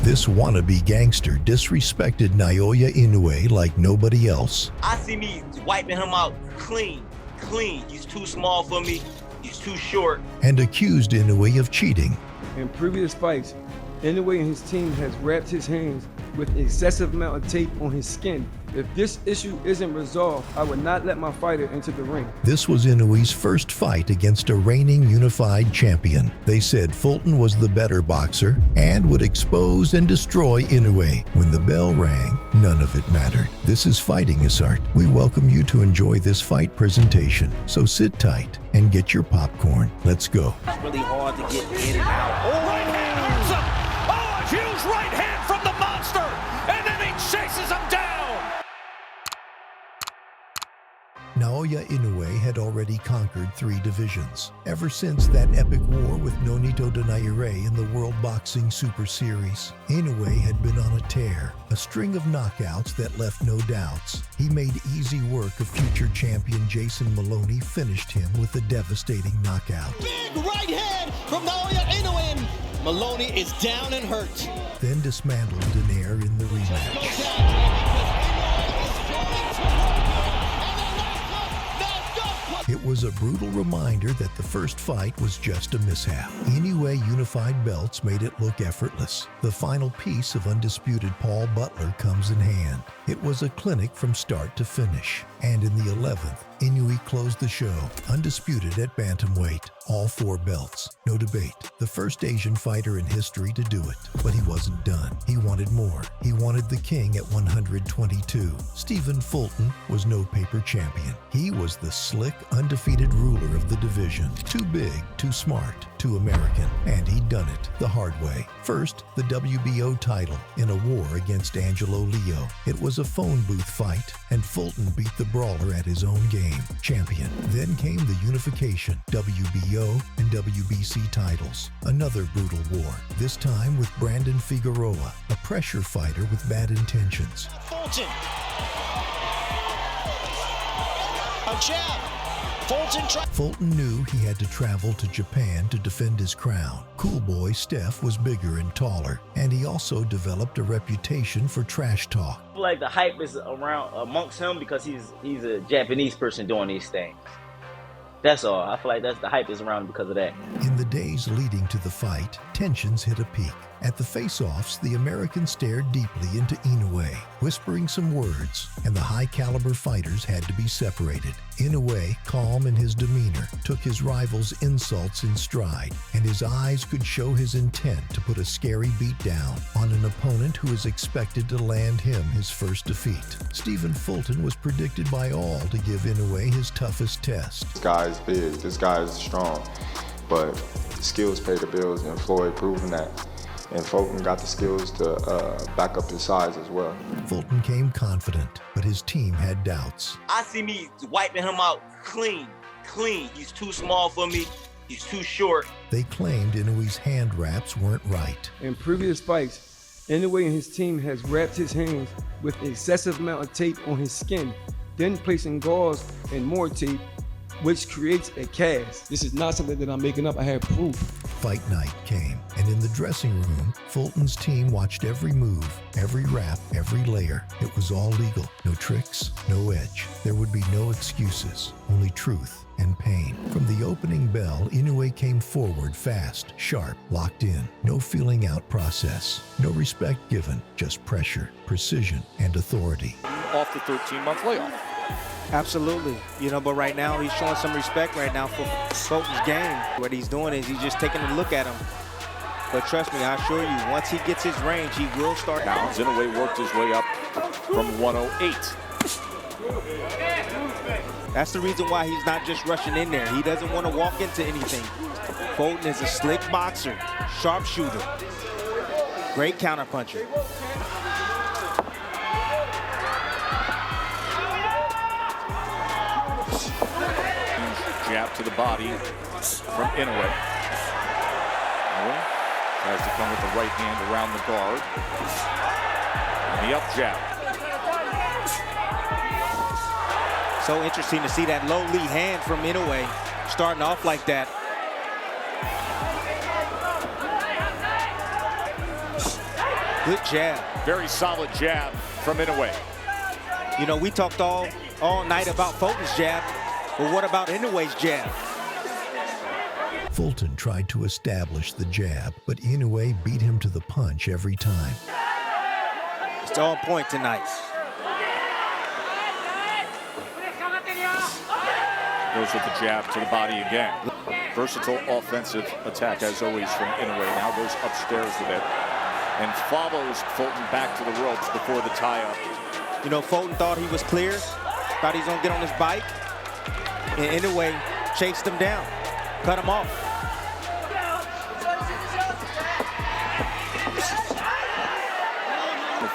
This wannabe gangster disrespected Naoya Inoue like nobody else. I see me wiping him out clean. He's too small for me. He's too short. And accused Inoue of cheating. In previous fights, Inoue and his team has wrapped his hands with excessive amount of tape on his skin. If this issue isn't resolved, I would not let my fighter into the ring. This was Inoue's first fight against a reigning unified champion. They said Fulton was the better boxer and would expose and destroy Inoue. When the bell rang, none of it mattered. This is Fighting is Art. We welcome you to enjoy this fight presentation. So sit tight and get your popcorn. Let's go. It's really hard to get in and out. Oh, right hand hurts him. Oh, a huge right hand from the monster. And then he chases him down. Naoya Inoue had already conquered 3 divisions. Ever since that epic war with Nonito Donaire in the World Boxing Super Series, Inoue had been on a tear, a string of knockouts that left no doubts. He made easy work of future champion Jason Maloney, finished him with a devastating knockout. Big right hand from Naoya Inoue. Maloney is down and hurt. Then dismantled Donaire in the rematch. It was a brutal reminder that the first fight was just a mishap. Inoue unified belts made it look effortless. The final piece of undisputed Paul Butler comes in hand. It was a clinic from start to finish. And in the 11th, Inoue closed the show, undisputed at bantamweight. All 4 belts, no debate. The first Asian fighter in history to do it. But he wasn't done. He wanted more. He wanted the king at 122. Stephen Fulton was no paper champion. He was the slick, undefeated ruler of the division. Too big, too smart, too American. And he'd done it the hard way. First, the WBO title in a war against Angelo Leo. It was a phone booth fight, and Fulton beat the brawler at his own game. Champion. Then came the unification, WBO and WBC titles. Another brutal war, this time with Brandon Figueroa, a pressure fighter with bad intentions. Fulton. A jab. Fulton knew he had to travel to Japan to defend his crown. Cool boy Steph was bigger and taller, and he also developed a reputation for trash talk. I feel like the hype is around amongst him because he's a Japanese person doing these things. That's all. I feel like the hype is around because of that. In the days leading to the fight, tensions hit a peak. At the face-offs, the American stared deeply into Inoue, whispering some words, and the high-caliber fighters had to be separated. Inoue, calm in his demeanor, took his rival's insults in stride, and his eyes could show his intent to put a scary beat down on an opponent who is expected to land him his first defeat. Stephen Fulton was predicted by all to give Inoue his toughest test. This guy is big, this guy is strong, but the skills pay the bills, and Floyd proven that. And Fulton got the skills to back up his size as well. Fulton came confident, but his team had doubts. I see me wiping him out clean. He's too small for me. He's too short. They claimed Inoue's hand wraps weren't right. In previous fights, Inoue and his team has wrapped his hands with excessive amount of tape on his skin, then placing gauze and more tape, which creates a cast. This is not something that I'm making up, I have proof. Fight night came, and in the dressing room, Fulton's team watched every move, every wrap, every layer. It was all legal. No tricks, no edge. There would be no excuses, only truth and pain. From the opening bell, Inoue came forward fast, sharp, locked in. No feeling out process. No respect given, just pressure, precision, and authority. Off the 13-month layoff. Absolutely, but right now he's showing some respect right now for Fulton's game. What he's doing is he's just taking a look at him. But trust me, I assure you, once he gets his range, he will start. Now, Inoue worked his way up from 108. That's the reason why he's not just rushing in there. He doesn't want to walk into anything. Fulton is a slick boxer, sharpshooter, great counterpuncher. Jab to the body from Inoue. Inoue tries to come with the right hand around the guard. And the up jab. So interesting to see that low lead hand from Inoue starting off like that. Good jab. Very solid jab from Inoue. You know, we talked all night about Fulton's jab, but what about Inoue's jab? Fulton tried to establish the jab, but Inoue beat him to the punch every time. It's on point tonight. Goes with the jab to the body again. Versatile offensive attack, as always, from Inoue. Now goes upstairs with it and follows Fulton back to the ropes before the tie-up. You know, Fulton thought he was clear, thought he was gonna get on his bike, and Inoue chased him down, cut him off.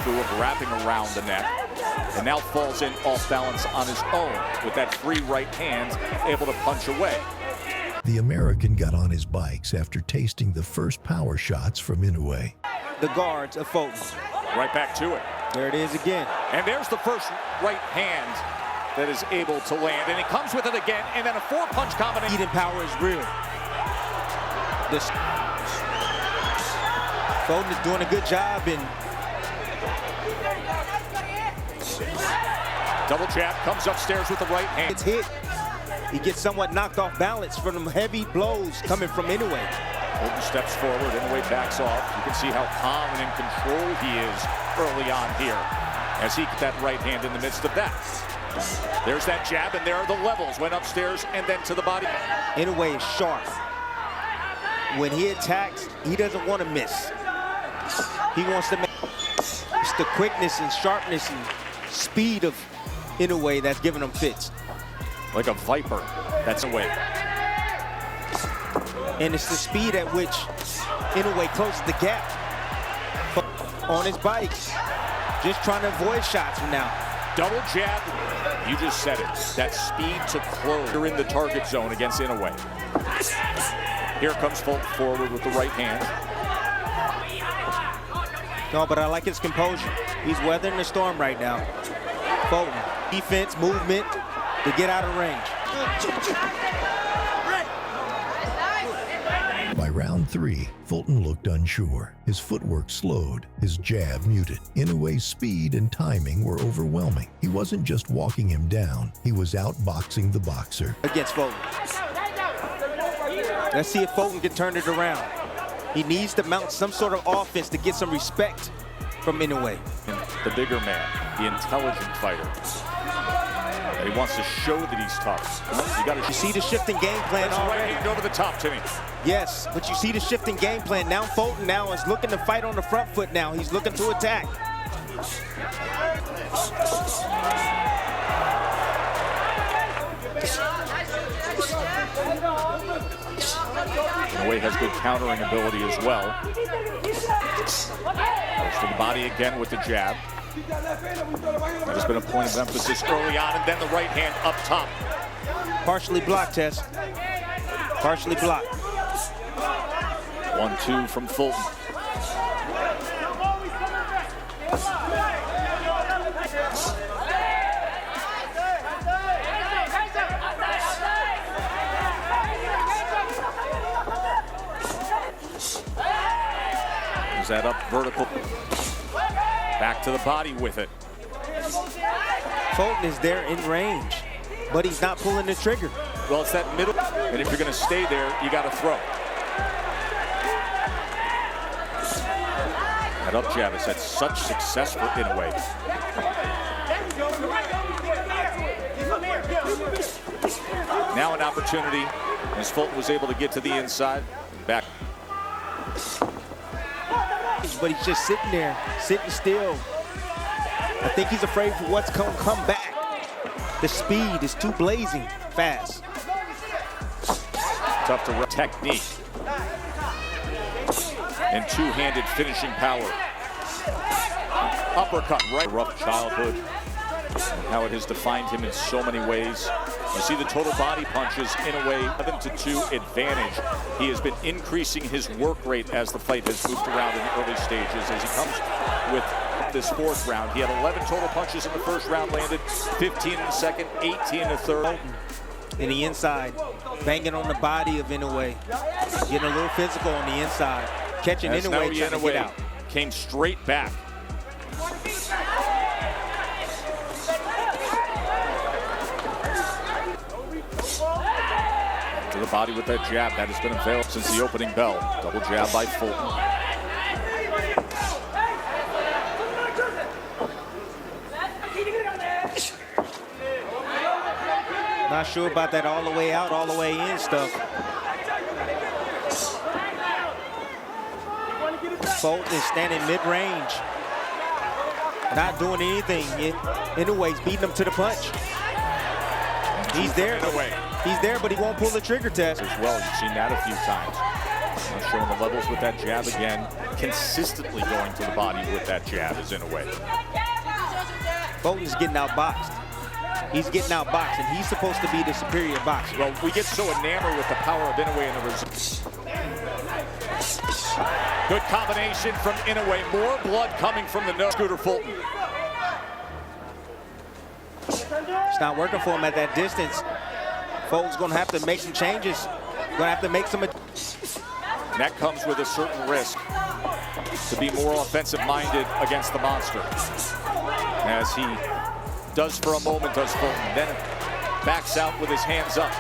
Through of wrapping around the neck, and now falls in off balance on his own with that free right hand, able to punch away. The American got on his bikes after tasting the first power shots from Inoue. The guards of Fulton. Right back to it. There it is again. And there's the first right hand that is able to land, and he comes with it again, and then a four-punch combination. Eating power is real. Fulton is doing a good job in. Double jab, comes upstairs with the right hand. It's hit. He gets somewhat knocked off balance from the heavy blows coming from Inoue. Fulton steps forward, Inoue backs off. You can see how calm and in control he is early on here as he gets that right hand in the midst of that. There's that jab, and there are the levels. Went upstairs and then to the body. Inoue is sharp. When he attacks, he doesn't want to miss. He wants to make. It's the quickness and sharpness and speed of Inoue that's giving him fits. Like a viper, that's away. And it's the speed at which Inoue closes the gap on his bike. Just trying to avoid shots from now. Double jab, you just said it. That speed to close. You're in the target zone against Inoue. Here comes Fulton forward with the right hand. No, but I like his composure. He's weathering the storm right now. Fulton, defense, movement to get out of range. By round 3, Fulton looked unsure. His footwork slowed, his jab muted. Inoue's speed and timing were overwhelming. He wasn't just walking him down, he was outboxing the boxer. Against Fulton. Let's see if Fulton can turn it around. He needs to mount some sort of offense to get some respect from Inoue. The bigger man, the intelligent fighter. And he wants to show that he's tough. You see the shifting game plan already. Right hand over the top, Timmy. Yes, but you see the shifting game plan. Now Fulton now is looking to fight on the front foot now. He's looking to attack. Inoue has good countering ability as well. Goes to the body again with the jab. That has been a point of emphasis early on, and then the right hand up top. Partially blocked, Tess. Partially blocked. 1-2 from Fulton. Is that up vertical? Back to the body with it. Fulton is there in range, but he's not pulling the trigger. Well, it's that middle, and if you're going to stay there, you got to throw. That up jab has had such success for Inoue. Now an opportunity, as Fulton was able to get to the inside. Back. But he's just sitting there, sitting still. I think he's afraid for what's going to come back. The speed is too blazing fast. Tough to technique. And two-handed finishing power. Uppercut, right. Rough childhood. How it has defined him in so many ways. You see the total body punches in a way 11-2 advantage. He has been increasing his work rate as the fight has moved around in the early stages. As he comes with this fourth round, he had 11 total punches in the first round, landed 15 in the second, 18 in the third. In the inside, banging on the body of Inoue, getting a little physical on the inside, catching Inoue trying to get out. came straight back. To the body with that jab. That has been available since the opening bell. Double jab by Fulton. Not sure about that all the way out, all the way in stuff. Fulton is standing mid-range, not doing anything. Inoue is beating him to the punch. He's there. He's there, but he won't pull the trigger test. As well, you've seen that a few times. Now showing the levels with that jab again. Consistently going to the body with that jab is Inoue. Fulton's getting outboxed. He's getting outboxed, and he's supposed to be the superior boxer. Well, we get so enamored with the power of Inoue and the results. Good combination from Inoue. More blood coming from the nose. Scooter Fulton. It's not working for him at that distance. Fulton's going to have to make some changes. Going to have to make some. And that comes with a certain risk to be more offensive-minded against the monster. As he does for a moment, does Fulton, then backs out with his hands up.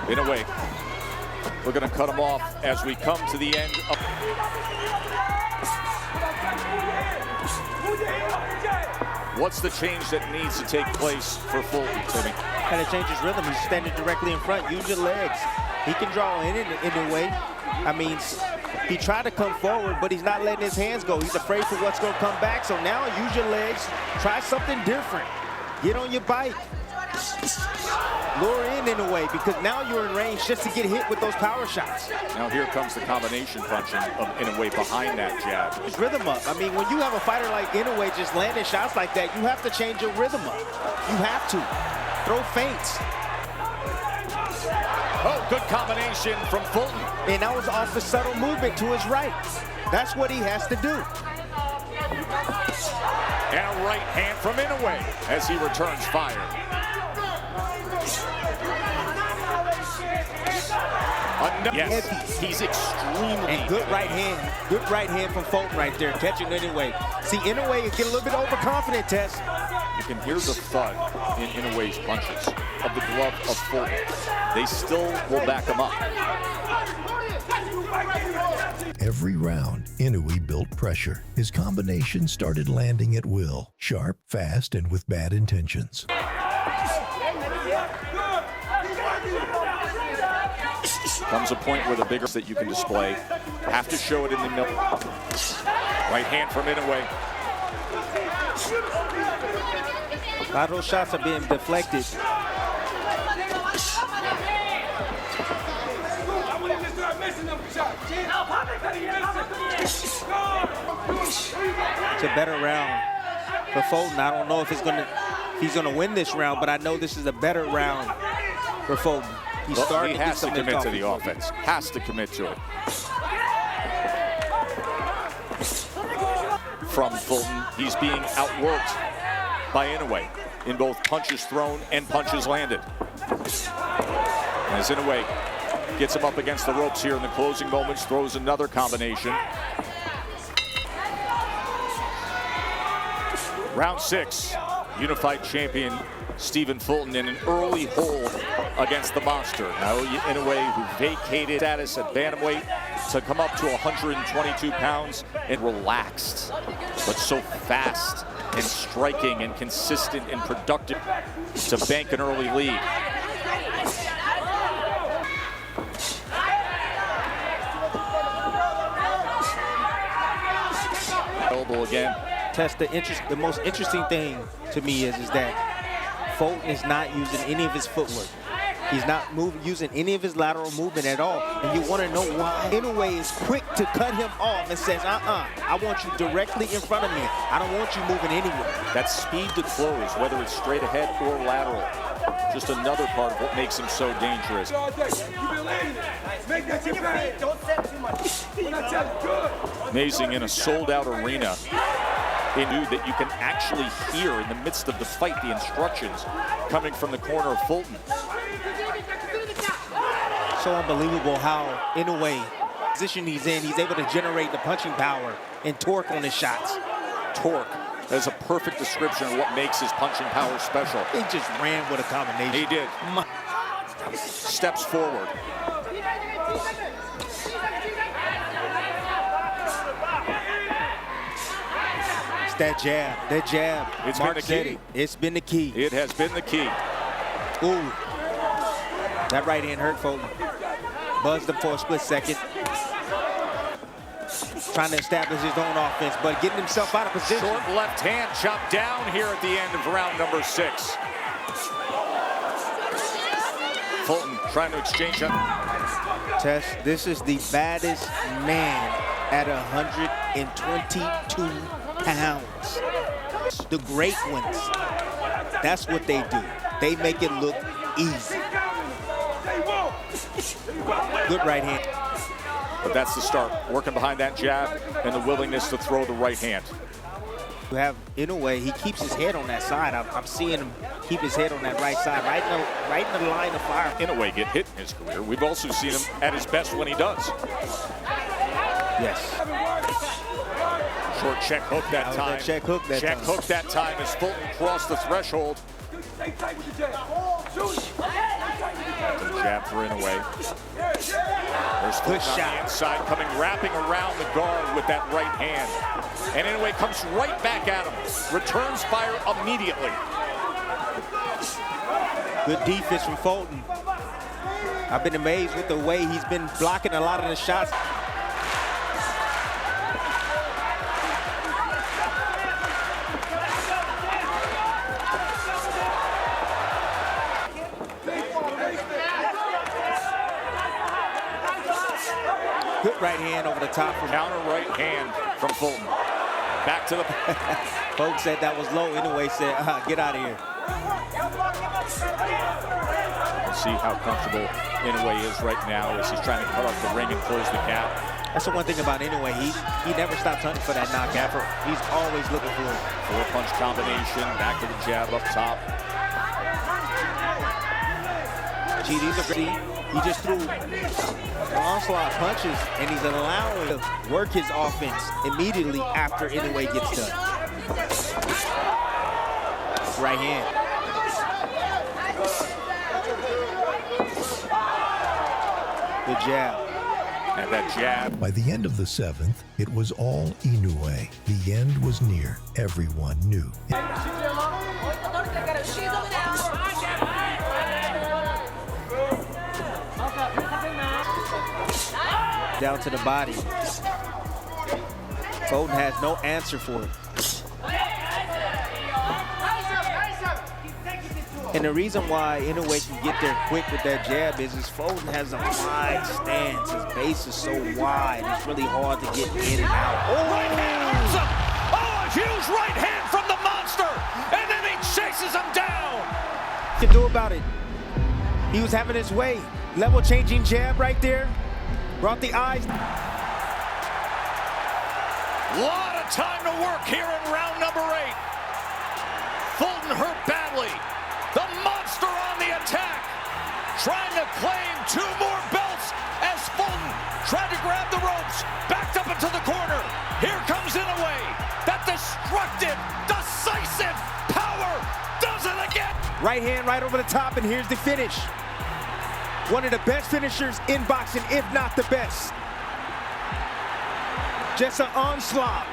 Inoue, we're going to cut him off as we come to the end of. What's the change that needs to take place for Fulton, Timmy? Got to change his rhythm. He's standing directly in front. Use your legs. He can draw in a way. I mean, he tried to come forward, but he's not letting his hands go. He's afraid for what's going to come back. So now use your legs. Try something different. Get on your bike. Lure in a way, because now you're in range just to get hit with those power shots. Now here comes the combination punching of Inoue behind that jab. His rhythm up. I mean, when you have a fighter like Inoue just landing shots like that, you have to change your rhythm up. You have to. Throw feints. Oh, good combination from Fulton. And that was off the subtle movement to his right. That's what he has to do. And a right hand from Inoue as he returns fire. Yes, he's extremely. And good right hand from Fulton right there, catching Inoue. See, Inoue is getting a little bit overconfident, Tess. You can hear the thud in Inoue's punches of the glove of Fulton. They still will back him up. Every round, Inoue built pressure. His combination started landing at will, sharp, fast, and with bad intentions. Comes a point where the bigger that you can display, have to show it in the middle. Right hand from Inoue. A lot of those shots are being deflected. It's a better round for Fulton. I don't know if he's gonna win this round, but I know this is a better round for Fulton. He has to commit to the offense. Has to commit to it. From Fulton, he's being outworked by Inoue in both punches thrown and punches landed. As Inoue gets him up against the ropes here in the closing moments, throws another combination. Round 6, unified champion Stephen Fulton in an early hold against the monster. Naoya Inoue, who vacated status at bantamweight to come up to 122 pounds and relaxed, but so fast and striking and consistent and productive to bank an early lead. Available again. Tess, the most interesting thing to me is that Fulton is not using any of his footwork. He's not using any of his lateral movement at all. And you want to know why? Inoue is quick to cut him off and says, I want you directly in front of me. I don't want you moving anywhere. That speed to close, whether it's straight ahead or lateral, just another part of what makes him so dangerous. Amazing in a sold-out arena. They knew that you can actually hear in the midst of the fight the instructions coming from the corner of Fulton. So unbelievable how Inoue Position he's in, he's able to generate the punching power and torque on his shots. Torque. That's a perfect description of what makes his punching power special. He just ran with a combination. He did. Steps forward. It's that jab, that jab. It's Mark been the said key. it. It's been the key. It has been the key. Ooh. That right hand hurt Fulton. Buzzed him for a split second. Trying to establish his own offense, but getting himself out of position. Short left hand chopped down here at the end of round number 6. Fulton trying to exchange up. Tess, this is the baddest man at 122 pounds. The great ones, that's what they do. They make it look easy. Good right hand. But that's the start. Working behind that jab and the willingness to throw the right hand. You have Inoue, he keeps his head on that side. I'm seeing him keep his head on that right side, right in the line of fire. Inoue get hit in his career. We've also seen him at his best when he does. Yes. Short check hook that time. Check hook that check time. hook that time as Fulton crossed the threshold. The jab for Inoue. There's Fulton on the inside, coming, wrapping around the guard with that right hand. And Inoue comes right back at him. Returns fire immediately. Good defense from Fulton. I've been amazed with the way he's been blocking a lot of the shots. Good right hand over the top from Counter right hand from Fulton. Back to the... Folks said that was low. Inoue said, get out of here. See how comfortable Inoue is right now as he's trying to cut off the ring and close the gap. That's the one thing about Inoue. He never stops hunting for that knockout. He's always looking for it. 4-punch combination, back to the jab up top. Gee, these are great. He just threw onslaught punches, and he's allowing to work his offense immediately after Inoue gets done. Right hand. Good jab. And that jab. By the end of the 7th, it was all Inoue. The end was near. Everyone knew. Down to the body. Fulton has no answer for it. And the reason why Inoue can get there quick with that jab is Fulton has a wide stance. His base is so wide, it's really hard to get in and out. Oh, right hand hurts him! Oh, a huge right hand from the monster! And then he chases him down! What can do about it? He was having his way. Level changing jab right there. Brought the eyes. Lot of time to work here in round number 8. Fulton hurt badly. The monster on the attack. Trying to claim 2 more belts as Fulton tried to grab the ropes. Backed up into the corner. Here comes Inoue. That destructive, decisive power does it again. Right hand right over the top, and here's the finish. One of the best finishers in boxing, if not the best. Just an onslaught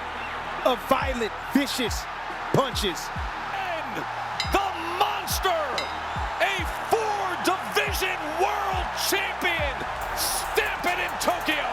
of violent, vicious punches. And the monster, a 4-division world champion, stamp it in Tokyo.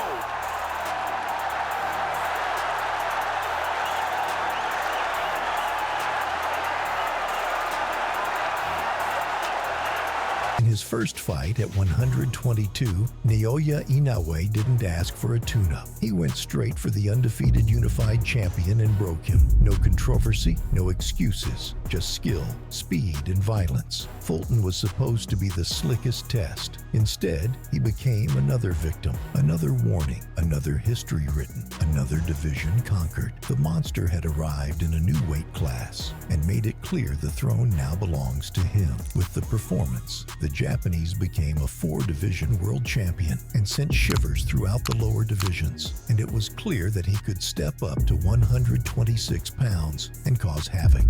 In his first fight at 122, Naoya Inoue didn't ask for a tune-up. He went straight for the undefeated unified champion and broke him. No controversy, no excuses, just skill, speed, and violence. Fulton was supposed to be the slickest test. Instead, he became another victim, another warning, another history written, another division conquered. The monster had arrived in a new weight class and made it clear the throne now belongs to him. With the performance, the jab Japanese became a 4-division world champion and sent shivers throughout the lower divisions, and it was clear that he could step up to 126 pounds and cause havoc.